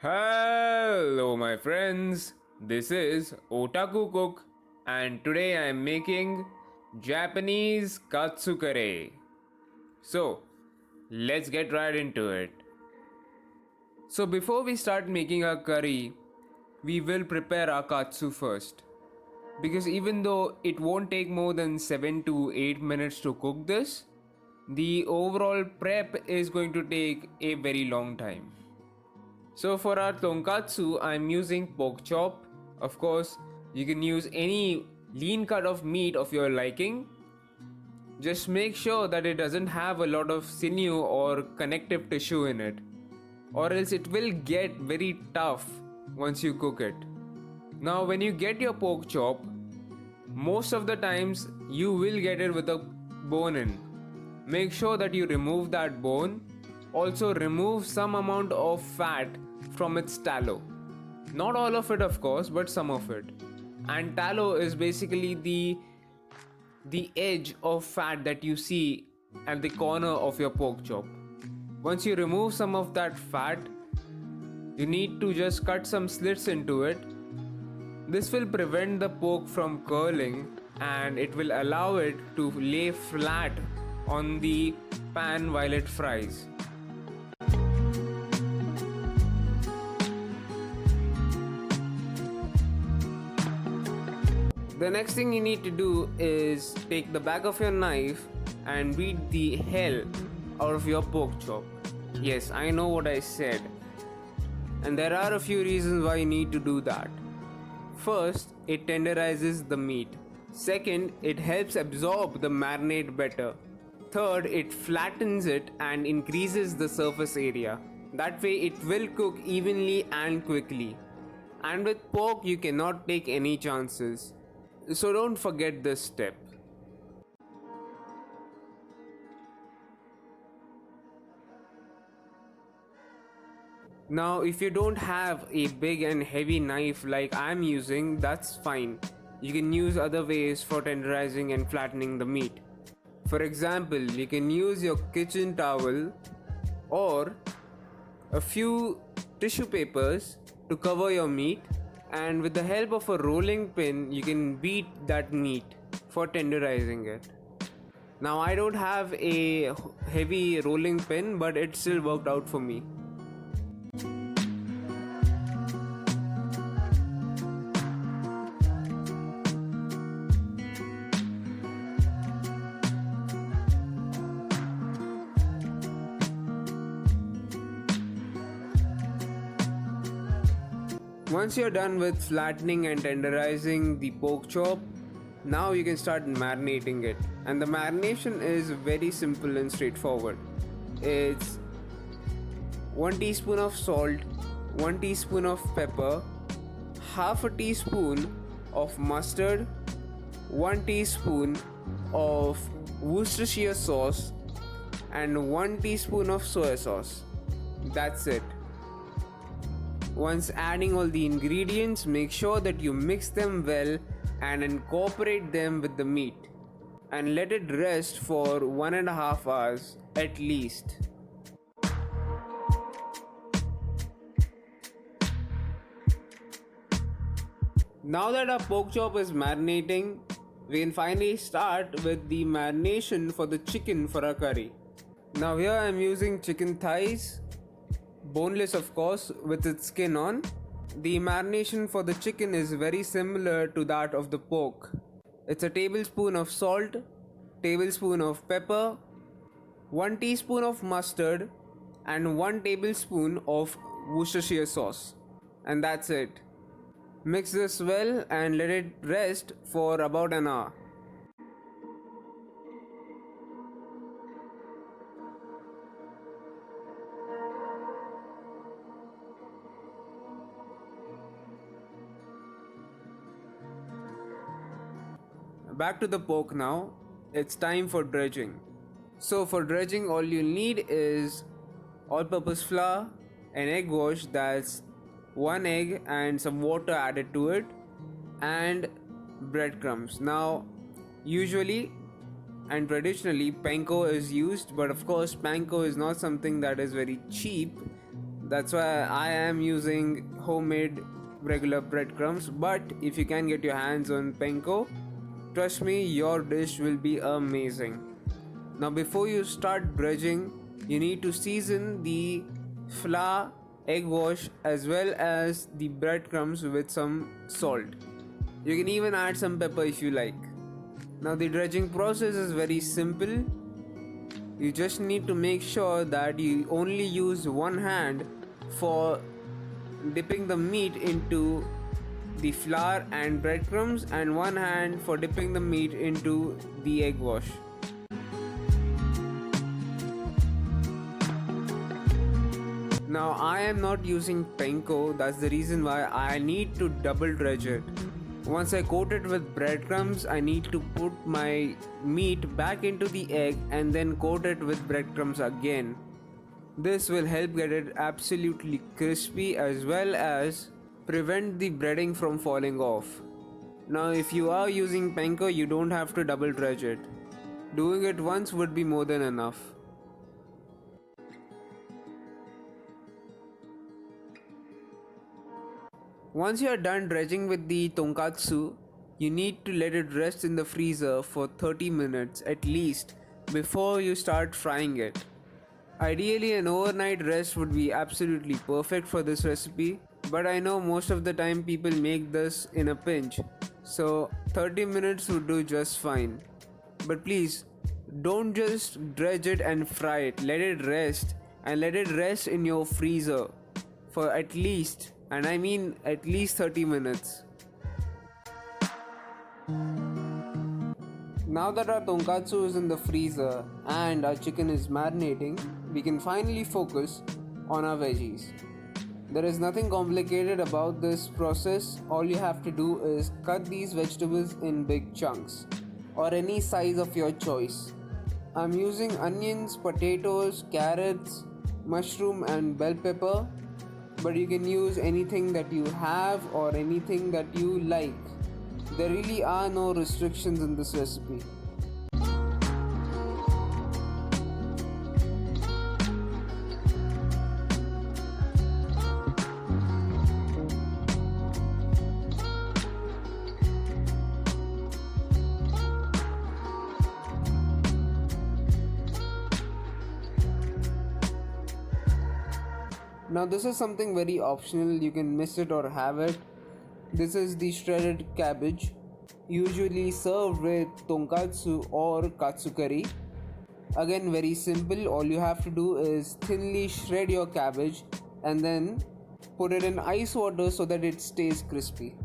Hello, my friends. This is Otaku Cook, and today I am making Japanese Katsu Curry. So, let's get right into it. So, before we start making our curry, we will prepare our katsu first. Because even though it won't take more than 7 to 8 minutes to cook this, the overall prep is going to take a very long time. So for our tonkatsu, I'm using pork chop. Of course, you can use any lean cut of meat of your liking. Just make sure that it doesn't have a lot of sinew or connective tissue in it, or else it will get very tough once you cook it. Now, when you get your pork chop, most of the times you will get it with a bone in. Make sure that you remove that bone. Also, remove some amount of fat from its tallow. Not all of it, of course, but some of it. And tallow is basically the edge of fat that you see at the corner of your pork chop. Once you remove some of that fat, you need to just cut some slits into it. This will prevent the pork from curling and it will allow it to lay flat on the pan while it fries. The next thing you need to do is take the back of your knife and beat the hell out of your pork chop. Yes, I know what I said. And there are a few reasons why you need to do that. First, it tenderizes the meat. Second, it helps absorb the marinade better. Third, it flattens it and increases the surface area. That way it will cook evenly and quickly. And with pork you cannot take any chances. So don't forget this step. Now, if you don't have a big and heavy knife like I'm using, that's fine. You can use other ways for tenderizing and flattening the meat. For example, you can use your kitchen towel or a few tissue papers to cover your meat, and with the help of a rolling pin you can beat that meat for tenderizing it. Now, I don't have a heavy rolling pin, but it still worked out for me. Once you're done with flattening and tenderizing the pork chop, now you can start marinating it. And the marination is very simple and straightforward. It's 1 teaspoon of salt, 1 teaspoon of pepper, half a teaspoon of mustard, 1 teaspoon of Worcestershire sauce, and 1 teaspoon of soy sauce. That's it. Once adding all the ingredients, make sure that you mix them well and incorporate them with the meat and let it rest for 1.5 hours at least. Now that our pork chop is marinating, we can finally start with the marination for the chicken for our curry. Now here I am using chicken thighs, boneless of course, with its skin on. The marination for the chicken is very similar to that of the pork. It's a tablespoon of salt, tablespoon of pepper, 1 teaspoon of mustard, and 1 tablespoon of Worcestershire sauce. And that's it. Mix this well and let it rest for about an hour. Back to the pork now. It's time for dredging. So for dredging, all you need is all-purpose flour, an egg wash, that's 1 egg and some water added to it, and breadcrumbs. Now, usually and traditionally panko is used, but of course panko is not something that is very cheap. That's why I am using homemade regular breadcrumbs. But if you can get your hands on panko, trust me, your dish will be amazing. Now, before you start dredging, you need to season the flour, egg wash, as well as the breadcrumbs with some salt. You can even add some pepper if you like. Now, the dredging process is very simple. You just need to make sure that you only use one hand for dipping the meat into the flour and breadcrumbs, and one hand for dipping the meat into the egg wash. Now I am not using panko, that's the reason why I need to double dredge it. Once I coat it with breadcrumbs, I need to put my meat back into the egg and then coat it with breadcrumbs again. This will help get it absolutely crispy as well as prevent the breading from falling off. Now if you are using panko, you don't have to double dredge it. Doing it once would be more than enough. Once you are done dredging with the tonkatsu, you need to let it rest in the freezer for 30 minutes at least before you start frying it. Ideally, an overnight rest would be absolutely perfect for this recipe, but I know most of the time people make this in a pinch, so 30 minutes would do just fine. But please, don't just dredge it and fry it, let it rest, and let it rest in your freezer for at least, and I mean at least 30 minutes. Now that our tonkatsu is in the freezer and our chicken is marinating, we can finally focus on our veggies. There is nothing complicated about this process. All you have to do is cut these vegetables in big chunks or any size of your choice. I'm using onions, potatoes, carrots, mushroom and bell pepper, but you can use anything that you have or anything that you like. There really are no restrictions in this recipe. Now this is something very optional, you can miss it or have it. This is the shredded cabbage, usually served with tonkatsu or katsu curry. Again, very simple, all you have to do is thinly shred your cabbage and then put it in ice water so that it stays crispy.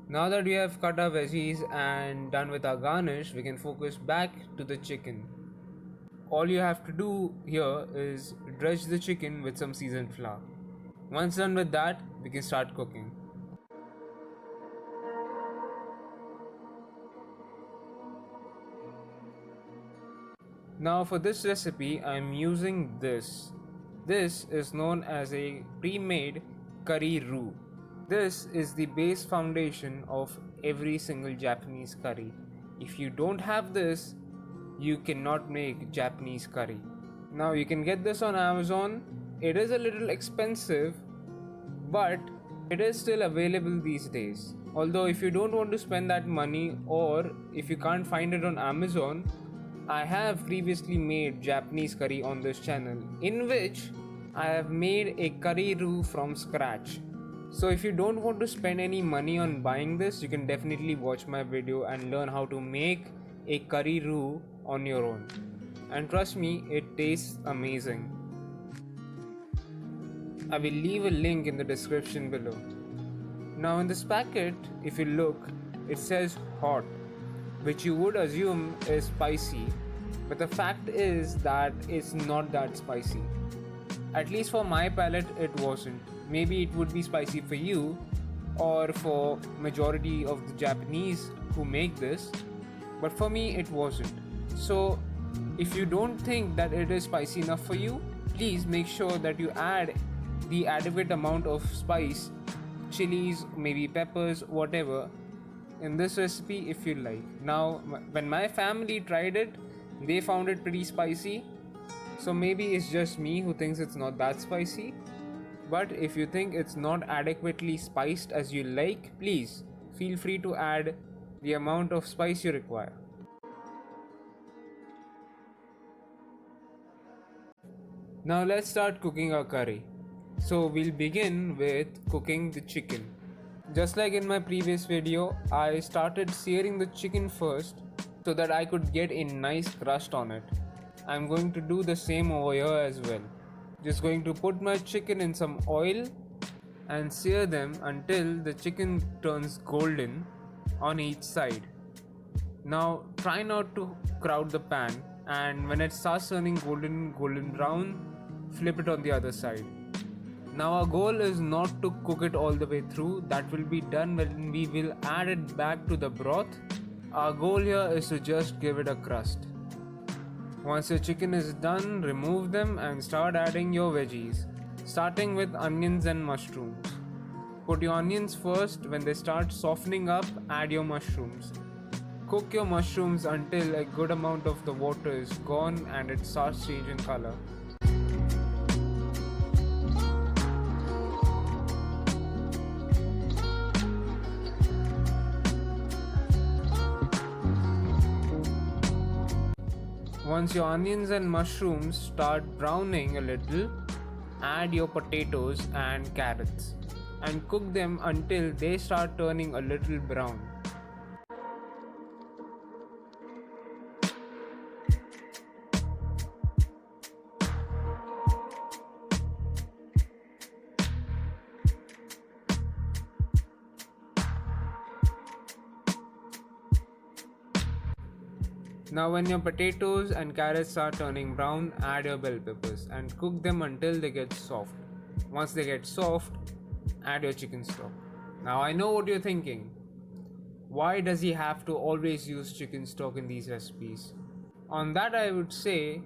Now that we have cut our veggies and done with our garnish, we can focus back to the chicken. All you have to do here is dredge the chicken with some seasoned flour. Once done with that, we can start cooking. Now for this recipe, I am using this. This is known as a pre-made curry roux. This is the base foundation of every single Japanese curry. If you don't have this, you cannot make Japanese curry. Now you can get this on Amazon. It is a little expensive, but it is still available these days. Although if you don't want to spend that money or if you can't find it on Amazon, I have previously made Japanese curry on this channel, in which I have made a curry roux from scratch. So if you don't want to spend any money on buying this, you can definitely watch my video and learn how to make a curry roux on your own. And trust me, it tastes amazing. I will leave a link in the description below. Now in this packet, if you look, it says hot, which you would assume is spicy, but the fact is that it's not that spicy. At least for my palate, it wasn't. Maybe it would be spicy for you or for majority of the Japanese who make this, but for me it wasn't. So if you don't think that it is spicy enough for you, please make sure that you add the adequate amount of spice, chilies, maybe peppers, whatever, in this recipe if you like. Now, when my family tried it, they found it pretty spicy. So maybe it's just me who thinks it's not that spicy. But if you think it's not adequately spiced as you like, please feel free to add the amount of spice you require. Now let's start cooking our curry. So we'll begin with cooking the chicken. Just like in my previous video, I started searing the chicken first so that I could get a nice crust on it. I'm going to do the same over here as well. Just going to put my chicken in some oil and sear them until the chicken turns golden on each side. Now try not to crowd the pan, and when it starts turning golden brown, flip it on the other side. Now our goal is not to cook it all the way through. That will be done when we will add it back to the broth. Our goal here is to just give it a crust. Once your chicken is done, remove them and start adding your veggies, starting with onions and mushrooms. Put your onions first. When they start softening up, add your mushrooms. Cook your mushrooms until a good amount of the water is gone and it starts changing color. Once your onions and mushrooms start browning a little, add your potatoes and carrots and cook them until they start turning a little brown. Now when your potatoes and carrots are turning brown, add your bell peppers and cook them until they get soft. Once they get soft, add your chicken stock. Now I know what you're thinking. Why does he have to always use chicken stock in these recipes? On that I would say,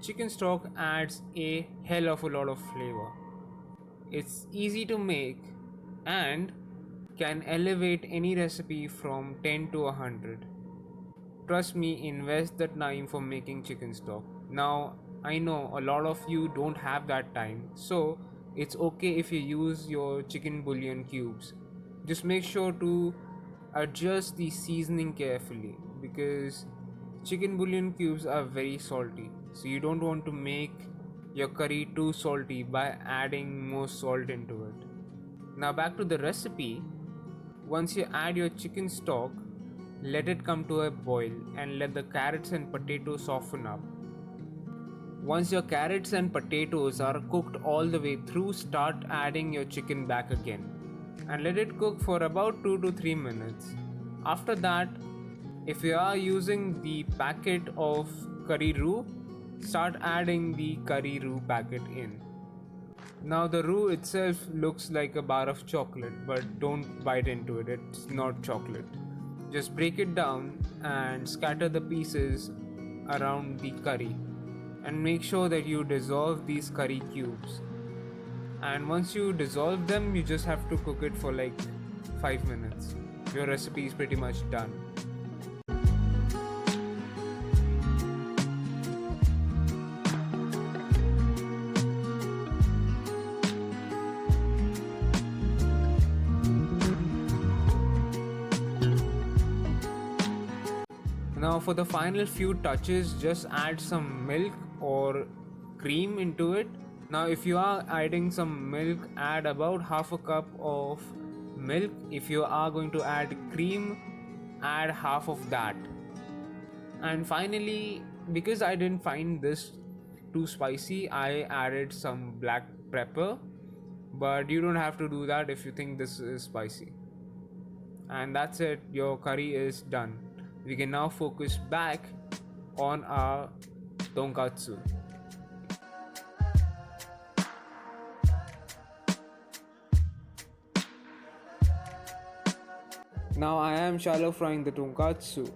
chicken stock adds a hell of a lot of flavor. It's easy to make and can elevate any recipe from 10 to 100. Trust me, invest the time for making chicken stock. Now, I know a lot of you don't have that time, so it's okay if you use your chicken bouillon cubes. Just make sure to adjust the seasoning carefully because chicken bouillon cubes are very salty. So you don't want to make your curry too salty by adding more salt into it. Now back to the recipe. Once you add your chicken stock, let it come to a boil and let the carrots and potatoes soften up. Once your carrots and potatoes are cooked all the way through, start adding your chicken back again and let it cook for about 2 to 3 minutes. After that, if you are using the packet of curry roux, start adding the curry roux packet in. Now the roux itself looks like a bar of chocolate, but don't bite into it, it's not chocolate. Just break it down and scatter the pieces around the curry and make sure that you dissolve these curry cubes. And once you dissolve them, you just have to cook it for like 5 minutes. Your recipe is pretty much done. Now for the final few touches, just add some milk or cream into it. Now if you are adding some milk, add about half a cup of milk. If you are going to add cream, add half of that. And finally, because I didn't find this too spicy, I added some black pepper, but you don't have to do that if you think this is spicy. And that's it, your curry is done. We can now focus back on our tonkatsu. Now I am shallow frying the tonkatsu.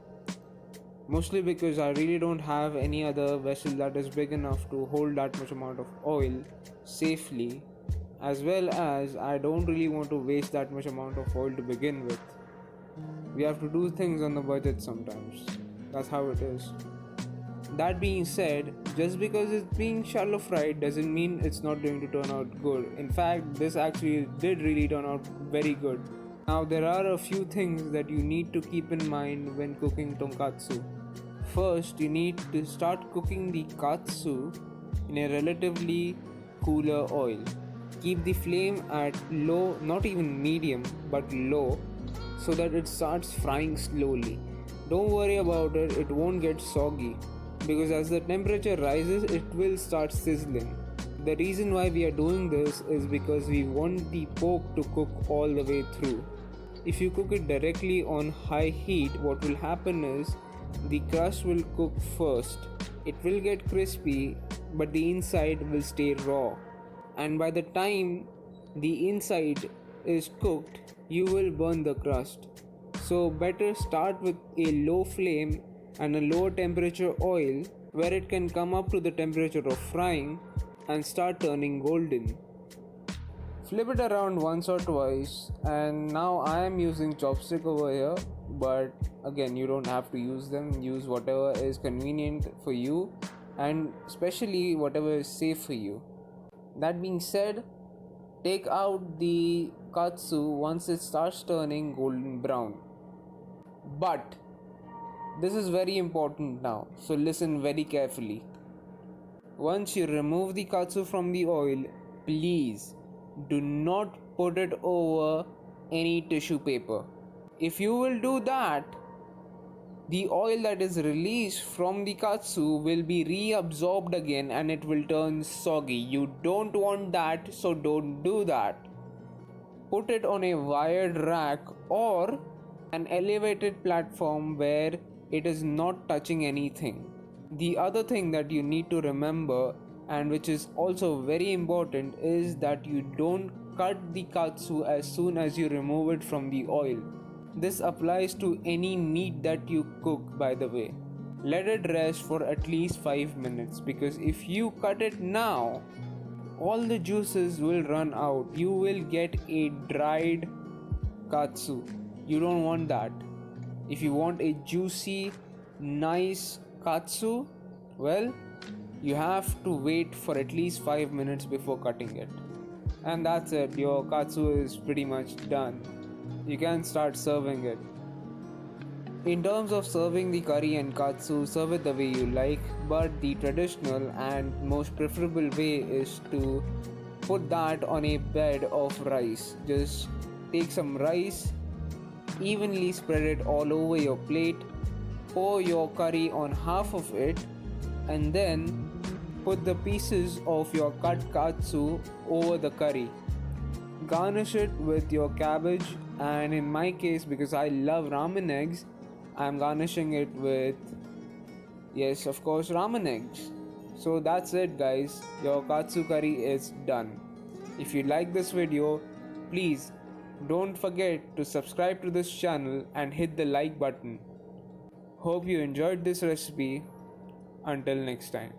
Mostly because I really don't have any other vessel that is big enough to hold that much amount of oil safely, as well as I don't really want to waste that much amount of oil to begin with. We have to do things on the budget sometimes. That's how it is. That being said, just because it's being shallow fried doesn't mean it's not going to turn out good. In fact, this actually did really turn out very good. Now, there are a few things that you need to keep in mind when cooking tonkatsu. First, you need to start cooking the katsu in a relatively cooler oil. Keep the flame at low, not even medium, but low, so that it starts frying slowly. Don't worry about it, it won't get soggy, because as the temperature rises, it will start sizzling. The reason why we are doing this is because we want the pork to cook all the way through. If you cook it directly on high heat, what will happen is the crust will cook first. It will get crispy, but the inside will stay raw. And by the time the inside is cooked, you will burn the crust. So, better start with a low flame and a lower temperature oil where it can come up to the temperature of frying and start turning golden. Flip it around once or twice, and now I am using chopstick over here, but again, you don't have to use them. Use whatever is convenient for you, and especially whatever is safe for you. That being said, take out the katsu once it starts turning golden brown. But this is very important now, so listen very carefully. Once you remove the katsu from the oil, please do not put it over any tissue paper. If you will do that, the oil that is released from the katsu will be reabsorbed again and it will turn soggy. You don't want that, so don't do that. Put it on a wired rack or an elevated platform where it is not touching anything. The other thing that you need to remember, and which is also very important, is that you don't cut the katsu as soon as you remove it from the oil. This applies to any meat that you cook, by the way. Let it rest for at least 5 minutes, because if you cut it now, all the juices will run out. You will get a dried katsu. You don't want that. If you want a juicy, nice katsu, well, you have to wait for at least 5 minutes before cutting it. And that's it, your katsu is pretty much done. You can start serving it. In terms of serving the curry and katsu, serve it the way you like, but the traditional and most preferable way is to put that on a bed of rice. Just take some rice, evenly spread it all over your plate, pour your curry on half of it, and then put the pieces of your cut katsu over the curry. Garnish it with your cabbage, and in my case, because I love ramen eggs, I'm garnishing it with, yes, of course, ramen eggs. So that's it, guys. Your katsu curry is done. If you like this video, please don't forget to subscribe to this channel and hit the like button. Hope you enjoyed this recipe. Until next time.